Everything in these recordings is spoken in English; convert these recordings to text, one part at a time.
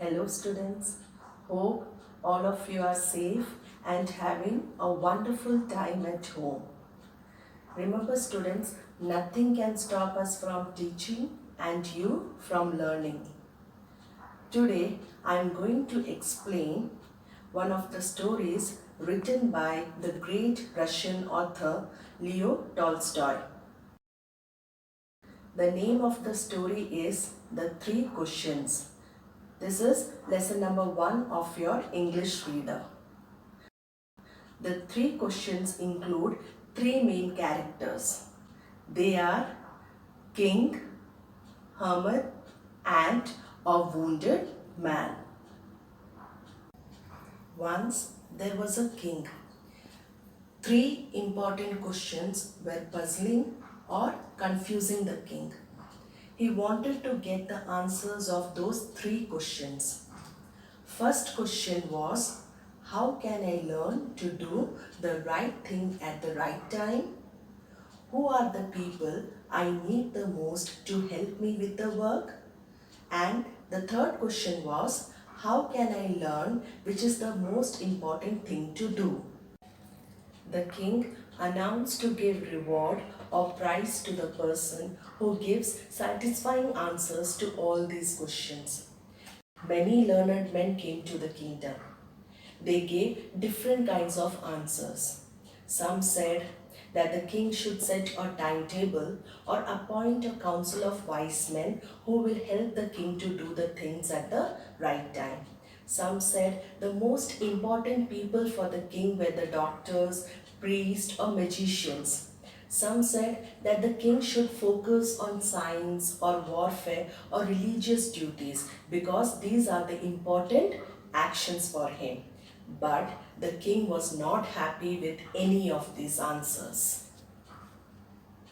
Hello students, hope all of you are safe and having a wonderful time at home. Remember students, nothing can stop us from teaching and you from learning. Today I am going to explain one of the stories written by the great Russian author Leo Tolstoy. The name of the story is The Three Questions. This is lesson number 1 of your English reader. The three questions include three main characters. They are king, hermit, and a wounded man. Once there was a king. Three important questions were puzzling or confusing the king. He wanted to get the answers of those three questions. First question was, how can I learn to do the right thing at the right time? Who are the people I need the most to help me with the work? And the third question was, how can I learn which is the most important thing to do? The king announced to give reward or prize to the person who gives satisfying answers to all these questions. Many learned men came to the kingdom. They gave different kinds of answers. Some said that the king should set a timetable or appoint a council of wise men who will help the king to do the things at the right time. Some said the most important people for the king were the doctors, priests, or magicians. Some said that the king should focus on science or warfare or religious duties because these are the important actions for him. But the king was not happy with any of these answers.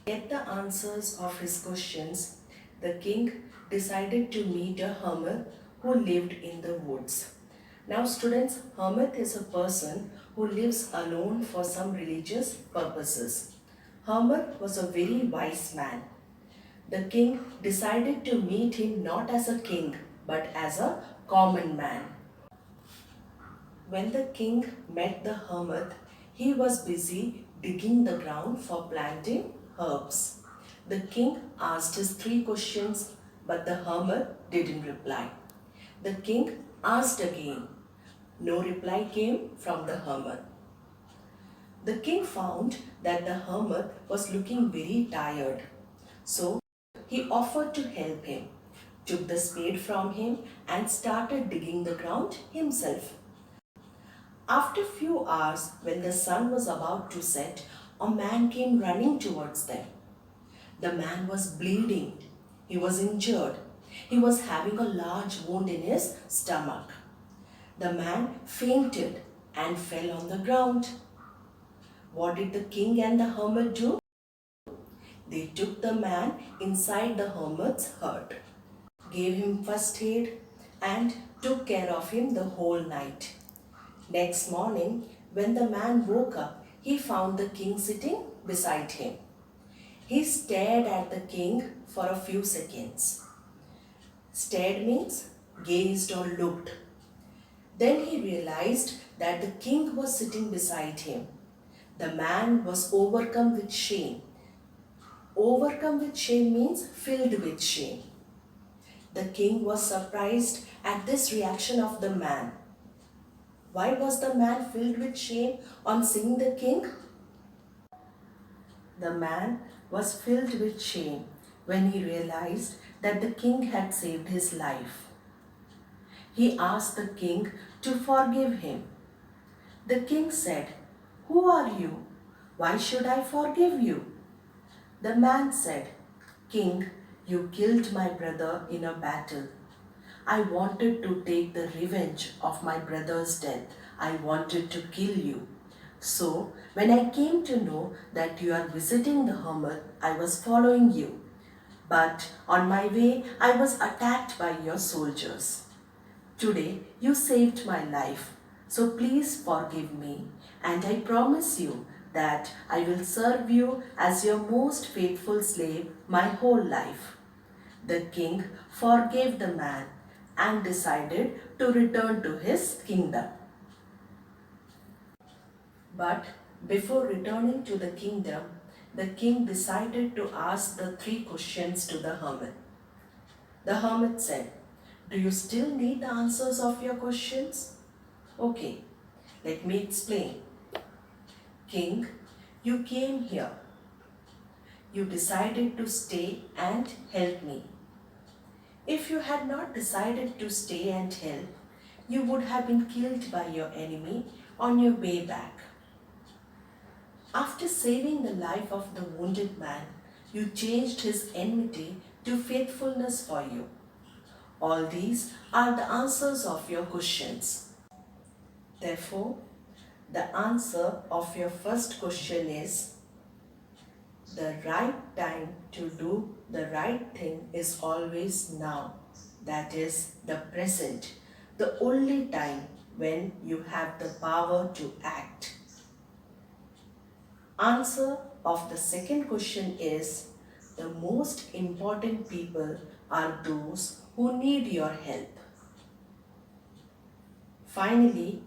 To get the answers of his questions, the king decided to meet a hermit who lived in the woods. Now students, hermit is a person who lives alone for some religious purposes. Hermit was a very wise man. The king decided to meet him not as a king but as a common man. When the king met the hermit, he was busy digging the ground for planting herbs. The king asked his three questions, but the hermit didn't reply. The king asked again. No reply came from the hermit. The king found that the hermit was looking very tired. So he offered to help him, took the spade from him and started digging the ground himself. After few hours, when the sun was about to set, a man came running towards them. The man was bleeding. He was injured. He was having a large wound in his stomach. The man fainted and fell on the ground. What did the king and the hermit do? They took the man inside the hermit's hut, gave him first aid, and took care of him the whole night. Next morning, when the man woke up, he found the king sitting beside him. He stared at the king for a few seconds. Stared means gazed or looked. Then he realized that the king was sitting beside him. The man was overcome with shame. Overcome with shame means filled with shame. The king was surprised at this reaction of the man. Why was the man filled with shame on seeing the king? The man was filled with shame when he realized that the king had saved his life. He asked the king to forgive him. The king said, "Who are you? Why should I forgive you?" The man said, "King, you killed my brother in a battle. I wanted to take the revenge of my brother's death. I wanted to kill you. So, when I came to know that you are visiting the hermit, I was following you. But on my way, I was attacked by your soldiers. Today, you saved my life. So please forgive me, and I promise you that I will serve you as your most faithful slave my whole life." The king forgave the man and decided to return to his kingdom. But before returning to the kingdom, the king decided to ask the three questions to the hermit. The hermit said, "Do you still need the answers of your questions?" "Okay, let me explain. King, you came here. You decided to stay and help me. If you had not decided to stay and help, you would have been killed by your enemy on your way back. After saving the life of the wounded man, you changed his enmity to faithfulness for you. All these are the answers of your questions. Therefore, the answer of your first question is, the right time to do the right thing is always now. That is the present, the only time when you have the power to act. Answer of the second question is, the most important people are those who need your help. Finally,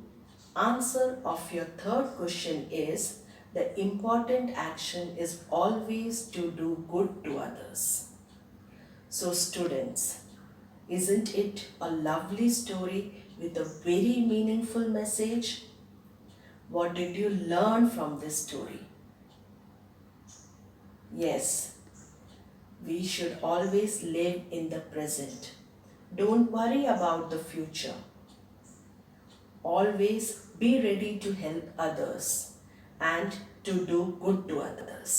answer of your third question is, the important action is always to do good to others. So students, isn't it a lovely story with a very meaningful message? What did you learn from this story? Yes, we should always live in the present. Don't worry about the future. Always be ready to help others and to do good to others.